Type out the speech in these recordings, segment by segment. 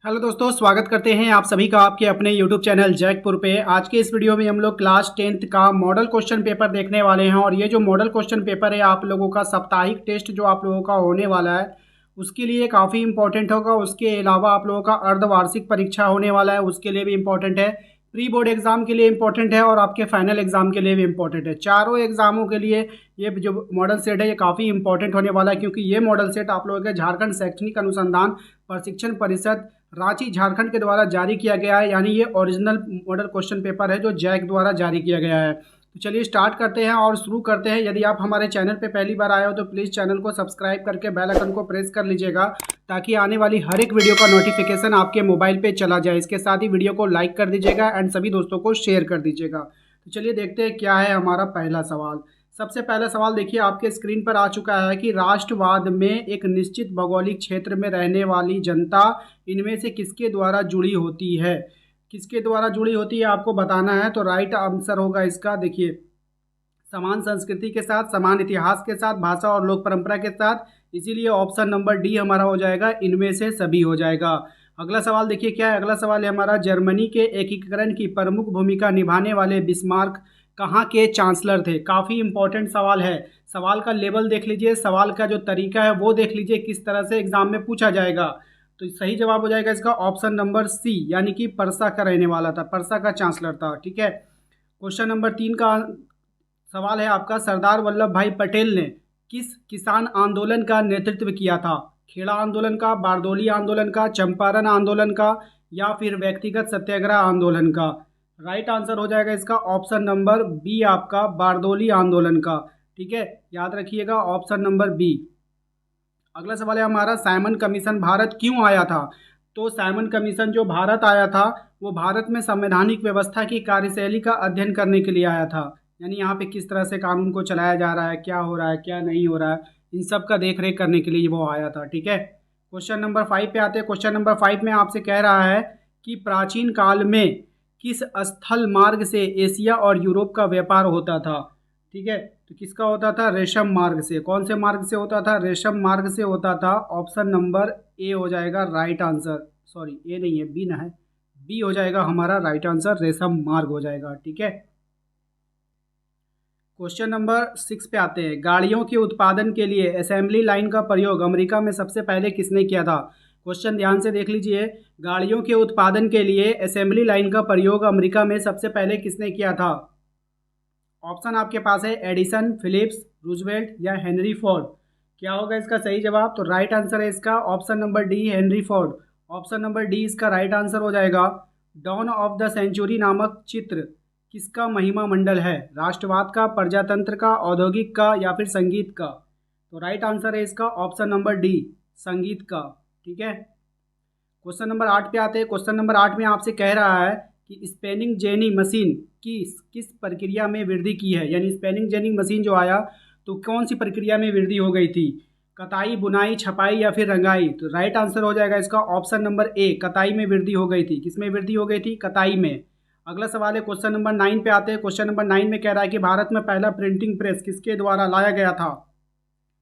Hello दोस्तों, स्वागत करते हैं आप सभी का आपके अपने YouTube चैनल जैकपुर पे। आज के इस वीडियो में हम लोग क्लास 10th का मॉडल क्वेश्चन पेपर देखने वाले हैं। और ये जो मॉडल क्वेश्चन पेपर है आप लोगों का साप्ताहिक टेस्ट जो आप लोगों का होने वाला है उसके लिए काफ़ी इंपॉर्टेंट होगा। उसके अलावा आप लोगों का अर्धवार्षिक परीक्षा होने वाला है, उसके लिए भी इंपॉर्टेंट है। प्री बोर्ड एग्जाम के लिए इंपॉर्टेंट है और आपके फाइनल एग्जाम के लिए भी इंपॉर्टेंट है। चारों एग्जामों के लिए ये जो मॉडल सेट है ये काफ़ी इंपॉर्टेंट होने वाला है, क्योंकि ये मॉडल सेट आप लोगों के झारखंड शैक्षणिक अनुसंधान प्रशिक्षण परिषद रांची झारखंड के द्वारा जारी किया गया है। यानी ये ओरिजिनल मॉडल क्वेश्चन पेपर है जो जैक द्वारा जारी किया गया है। तो चलिए स्टार्ट करते हैं और शुरू करते हैं। यदि आप हमारे चैनल पे पहली बार आए हो तो प्लीज़ चैनल को सब्सक्राइब करके बेल आइकन को प्रेस कर लीजिएगा, ताकि आने वाली हर एक वीडियो का नोटिफिकेशन आपके मोबाइल पे चला जाए। इसके साथ ही वीडियो को लाइक कर दीजिएगा एंड सभी दोस्तों को शेयर कर दीजिएगा। तो चलिए देखते हैं क्या है हमारा पहला सवाल। सबसे पहला सवाल देखिए आपके स्क्रीन पर आ चुका है कि राष्ट्रवाद में एक निश्चित भौगोलिक क्षेत्र में रहने वाली जनता इनमें से किसके द्वारा जुड़ी होती है। किसके द्वारा जुड़ी होती है आपको बताना है। तो राइट आंसर होगा इसका, देखिए, समान संस्कृति के साथ, समान इतिहास के साथ, भाषा और लोक परंपरा के साथ। इसीलिए ऑप्शन नंबर डी हमारा हो जाएगा, इनमें से सभी हो जाएगा। अगला सवाल देखिए क्या है। अगला सवाल है हमारा, जर्मनी के एकीकरण की प्रमुख भूमिका निभाने वाले बिस्मार्क कहाँ के चांसलर थे। काफ़ी इंपॉर्टेंट सवाल है। सवाल का लेवल देख लीजिए, सवाल का जो तरीका है वो देख लीजिए, किस तरह से एग्जाम में पूछा जाएगा। तो सही जवाब हो जाएगा इसका ऑप्शन नंबर सी, यानी कि परसा का रहने वाला था, परसा का चांसलर था। ठीक है। क्वेश्चन नंबर 3 का सवाल है आपका, सरदार वल्लभ भाई पटेल ने किस किसान आंदोलन का नेतृत्व किया था। खेड़ा आंदोलन का, बारदोली आंदोलन का, चंपारण आंदोलन का, या फिर व्यक्तिगत सत्याग्रह आंदोलन का। राइट आंसर हो जाएगा इसका ऑप्शन नंबर बी, आपका बारदोली आंदोलन का। ठीक है, याद रखिएगा ऑप्शन नंबर बी। अगला सवाल है हमारा, साइमन कमीशन भारत क्यों आया था। तो साइमन कमीशन जो भारत आया था वो भारत में संवैधानिक व्यवस्था की कार्यशैली का अध्ययन करने के लिए आया था। यानी यहाँ पे किस तरह से कानून को चलाया जा रहा है, क्या हो रहा है, क्या नहीं हो रहा है, इन सब का देख रेख करने के लिए वो आया था। ठीक है। क्वेश्चन नंबर 5 पे आते हैं। क्वेश्चन नंबर 5 में आपसे कह रहा है कि प्राचीन काल में किस स्थल मार्ग से एशिया और यूरोप का व्यापार होता था। ठीक है, तो किसका होता था, रेशम मार्ग से। कौन से मार्ग से होता था, रेशम मार्ग से होता था। ऑप्शन नंबर ए हो जाएगा राइट आंसर। सॉरी, ए नहीं है, बी ना है, बी हो जाएगा हमारा राइट आंसर, रेशम मार्ग हो जाएगा। ठीक है। क्वेश्चन नंबर 6 पे आते हैं। गाड़ियों के उत्पादन के लिए असेंबली लाइन का प्रयोग अमेरिका में सबसे पहले किसने किया था। क्वेश्चन ध्यान से देख लीजिए। गाड़ियों के उत्पादन के लिए असेंबली लाइन का प्रयोग अमेरिका में सबसे पहले किसने किया था। ऑप्शन आपके पास है एडिसन, फिलिप्स, रूजवेल्ट या हेनरी फोर्ड। क्या होगा इसका सही जवाब। तो राइट आंसर है इसका option number D, Henry Ford. Option number D इसका राइट आंसर हो जाएगा। डॉन ऑफ द सेंचुरी नामक चित्र किसका महिमा मंडल है। राष्ट्रवाद का, प्रजातंत्र का, औद्योगिक का, या फिर संगीत का। तो राइट आंसर है इसका ऑप्शन नंबर डी, संगीत का। ठीक है। क्वेश्चन नंबर 8 पे आते हैं। क्वेश्चन नंबर 8 में आपसे कह रहा है कि स्पेनिंग जेनी मशीन की किस प्रक्रिया में वृद्धि की है। यानी स्पेनिंग जेनी मशीन जो आया तो कौन सी प्रक्रिया में वृद्धि हो गई थी। कताई, बुनाई, छपाई या फिर रंगाई। तो राइट आंसर हो जाएगा इसका ऑप्शन नंबर ए, कताई में वृद्धि हो गई थी। किसमें वृद्धि हो गई थी, कताई में। अगला सवाल है क्वेश्चन नंबर 9 पे आते हैं। क्वेश्चन नंबर 9 में कह रहा है कि भारत में पहला प्रिंटिंग प्रेस किसके द्वारा लाया गया था।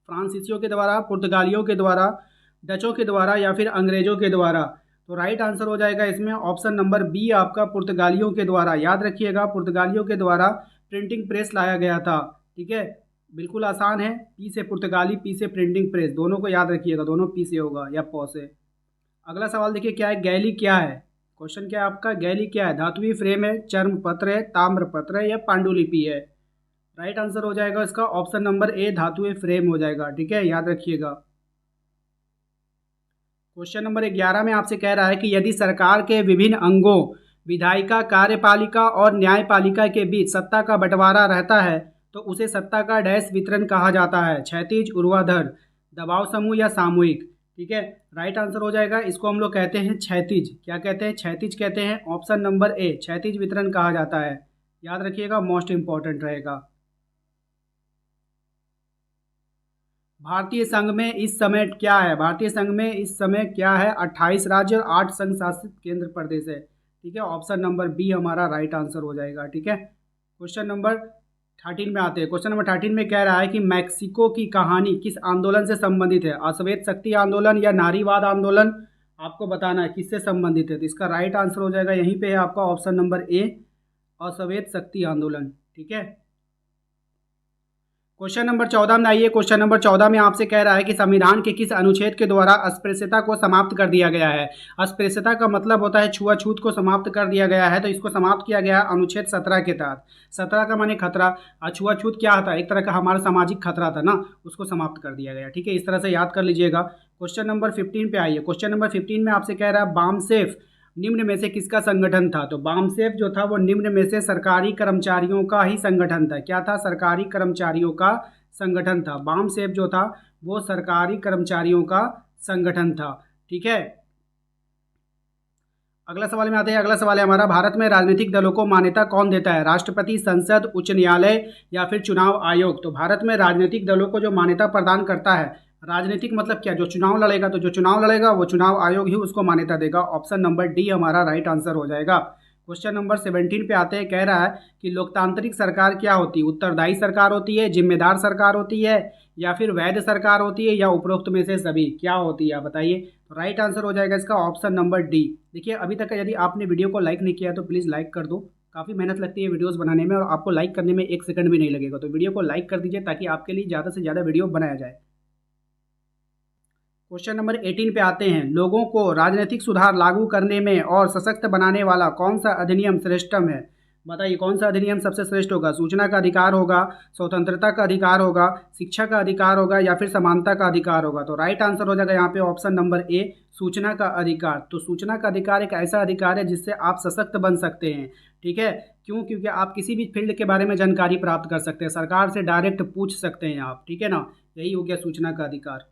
फ्रांसीसियों के द्वारा, पुर्तगालियों के द्वारा, डचों के द्वारा, या फिर अंग्रेजों के द्वारा। तो राइट आंसर हो जाएगा इसमें ऑप्शन नंबर बी, आपका पुर्तगालियों के द्वारा। याद रखिएगा पुर्तगालियों के द्वारा प्रिंटिंग प्रेस लाया गया था। ठीक है, बिल्कुल आसान है। पी से पुर्तगाली, पी से प्रिंटिंग प्रेस, दोनों को याद रखिएगा, दोनों पी से होगा या पौ से। अगला सवाल देखिए क्या है, गैली क्या है। क्वेश्चन क्या है आपका, गैली क्या है। धातुई फ्रेम है, चर्म पत्र है, ताम्र पत्र है, या पांडुलिपि है। राइट आंसर हो जाएगा इसका ऑप्शन नंबर ए, धातुई फ्रेम हो जाएगा। ठीक है, याद रखिएगा। क्वेश्चन नंबर 11 में आपसे कह रहा है कि यदि सरकार के विभिन्न अंगों विधायिका, कार्यपालिका और न्यायपालिका के बीच सत्ता का बंटवारा रहता है तो उसे सत्ता का डैश वितरण कहा जाता है। क्षैतिज, ऊर्ध्वाधर, दबाव समूह या सामूहिक। ठीक है, राइट आंसर हो जाएगा, इसको हम लोग कहते हैं क्षैतिज। क्या कहते हैं, क्षैतिज कहते हैं। ऑप्शन नंबर ए, क्षैतिज वितरण कहा जाता है। याद रखिएगा, मोस्ट इंपॉर्टेंट रहेगा। भारतीय संघ में इस समय क्या है। भारतीय संघ में इस समय क्या है, 28 राज्य और 8 संघ शासित केंद्र प्रदेश है। ठीक है, ऑप्शन नंबर बी हमारा राइट आंसर हो जाएगा। ठीक है। क्वेश्चन नंबर 13 में आते हैं। क्वेश्चन नंबर 13 में कह रहा है कि मैक्सिको की कहानी किस आंदोलन से संबंधित है। अश्वेत शक्ति आंदोलन या नारीवाद आंदोलन, आपको बताना है किससे संबंधित है। तो इसका राइट आंसर हो जाएगा यहीं पे है आपका ऑप्शन नंबर ए, अश्वेत शक्ति आंदोलन। ठीक है। क्वेश्चन नंबर 14 में आइए। क्वेश्चन नंबर 14 में आपसे कह रहा है कि संविधान के किस अनुच्छेद के द्वारा अस्पृश्यता को समाप्त कर दिया गया है। अस्पृश्यता का मतलब होता है छुआछूत को समाप्त कर दिया गया है, तो इसको समाप्त किया गया अनुच्छेद 17 के तहत। 17 का माने खतरा, और छुआछूत क्या होता है, एक तरह का हमारा सामाजिक खतरा था ना, उसको समाप्त कर दिया गया। ठीक है, इस तरह से याद कर लीजिएगा। क्वेश्चन नंबर 15 पे आइए। क्वेश्चन नंबर 15 में आपसे कह रहा है बामसेफ निम्न में से किसका संगठन था। तो बामसेफ जो था वो निम्न में से सरकारी कर्मचारियों का ही संगठन था। क्या था, सरकारी कर्मचारियों का संगठन था। बामसेफ जो था वो सरकारी कर्मचारियों का संगठन था। ठीक है, अगला सवाल में आते हैं। अगला सवाल है हमारा, भारत में राजनीतिक दलों को मान्यता कौन देता है, राष्ट्रपति, संसद, उच्च न्यायालय या फिर चुनाव आयोग। तो भारत में राजनीतिक दलों को जो मान्यता प्रदान करता है, राजनीतिक मतलब क्या, जो चुनाव लड़ेगा, तो जो चुनाव लड़ेगा वो चुनाव आयोग ही उसको मान्यता देगा। ऑप्शन नंबर डी हमारा राइट आंसर हो जाएगा। क्वेश्चन नंबर 17 पे आते हैं। कह रहा है कि लोकतांत्रिक सरकार क्या होती है, उत्तरदायी सरकार होती है, जिम्मेदार सरकार होती है या फिर वैध सरकार होती है या उपरोक्त में से सभी, क्या होती है आप बताइए। तो राइट आंसर हो जाएगा इसका ऑप्शन नंबर डी। देखिए अभी तक यदि आपने वीडियो को लाइक नहीं किया तो प्लीज़ लाइक कर दो। काफ़ी मेहनत लगती है वीडियोस बनाने में और आपको लाइक करने में 1 सेकंड भी नहीं लगेगा। तो वीडियो को लाइक कर दीजिए ताकि आपके लिए ज़्यादा से ज़्यादा वीडियो बनाया जाए। क्वेश्चन नंबर 18 पे आते हैं। लोगों को राजनीतिक सुधार लागू करने में और सशक्त बनाने वाला कौन सा अधिनियम श्रेष्ठतम है, बताइए कौन सा अधिनियम सबसे श्रेष्ठ होगा। सूचना का अधिकार होगा, स्वतंत्रता का अधिकार होगा, शिक्षा का अधिकार होगा या फिर समानता का अधिकार होगा। तो राइट आंसर हो जाएगा यहाँ पे ऑप्शन नंबर ए, सूचना का अधिकार। तो सूचना का अधिकार एक ऐसा अधिकार है जिससे आप सशक्त बन सकते हैं। ठीक है, क्यों, क्योंकि आप किसी भी फील्ड के बारे में जानकारी प्राप्त कर सकते हैं, सरकार से डायरेक्ट पूछ सकते हैं आप। ठीक है ना, यही हो गया सूचना का अधिकार।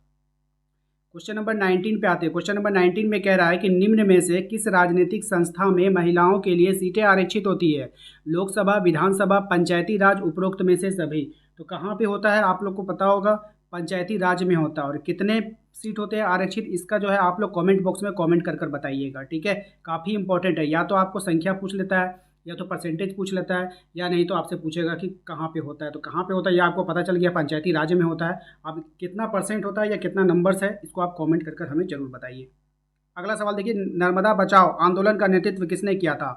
क्वेश्चन नंबर 19 पे आते हैं। क्वेश्चन नंबर 19 में कह रहा है कि निम्न में से किस राजनीतिक संस्था में महिलाओं के लिए सीटें आरक्षित होती है, लोकसभा, विधानसभा, पंचायती राज, उपरोक्त में से सभी। तो कहाँ पे होता है आप लोग को पता होगा, पंचायती राज में होता है। और कितने सीट होते हैं आरक्षित, इसका जो है आप लोग कमेंट बॉक्स में कमेंट कर कर बताइएगा। ठीक है, काफ़ी इंपॉर्टेंट है। या तो आपको संख्या पूछ लेता है या तो परसेंटेज पूछ लेता है, या नहीं तो आपसे पूछेगा कि कहाँ पे होता है। तो कहाँ पे होता है ये आपको पता चल गया, पंचायती राज में होता है। अब कितना परसेंट होता है या कितना नंबर्स है, इसको आप कमेंट कर कर हमें जरूर बताइए। अगला सवाल देखिए, नर्मदा बचाओ आंदोलन का नेतृत्व किसने किया था।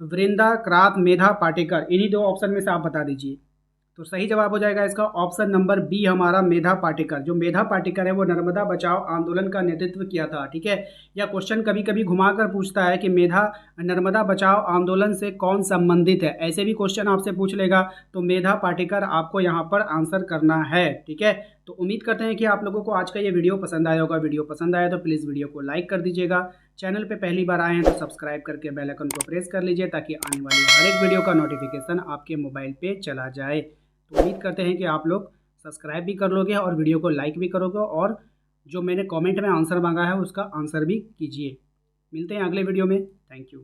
वृंदा, क्रात, मेधा पाटेकर, इन्हीं 2 ऑप्शन में से आप बता दीजिए। तो सही जवाब हो जाएगा इसका ऑप्शन नंबर बी हमारा, मेधा पाटेकर। जो मेधा पाटेकर है वो नर्मदा बचाओ आंदोलन का नेतृत्व किया था। ठीक है, या क्वेश्चन कभी कभी घुमाकर पूछता है कि नर्मदा बचाओ आंदोलन से कौन संबंधित है, ऐसे भी क्वेश्चन आपसे पूछ लेगा। तो मेधा पाटेकर आपको यहाँ पर आंसर करना है। ठीक है, तो उम्मीद करते हैं कि आप लोगों को आज का ये वीडियो पसंद आया होगा। वीडियो पसंद आया तो प्लीज़ वीडियो को लाइक कर दीजिएगा। चैनल पे पहली बार आए हैं तो सब्सक्राइब करके बेल आइकन को प्रेस कर लीजिए ताकि आने वाली हर एक वीडियो का नोटिफिकेशन आपके मोबाइल पे चला जाए। तो उम्मीद करते हैं कि आप लोग सब्सक्राइब भी कर लोगे और वीडियो को लाइक भी करोगे, और जो मैंने कमेंट में आंसर मांगा है उसका आंसर भी कीजिए। मिलते हैं अगले वीडियो में। Thank you.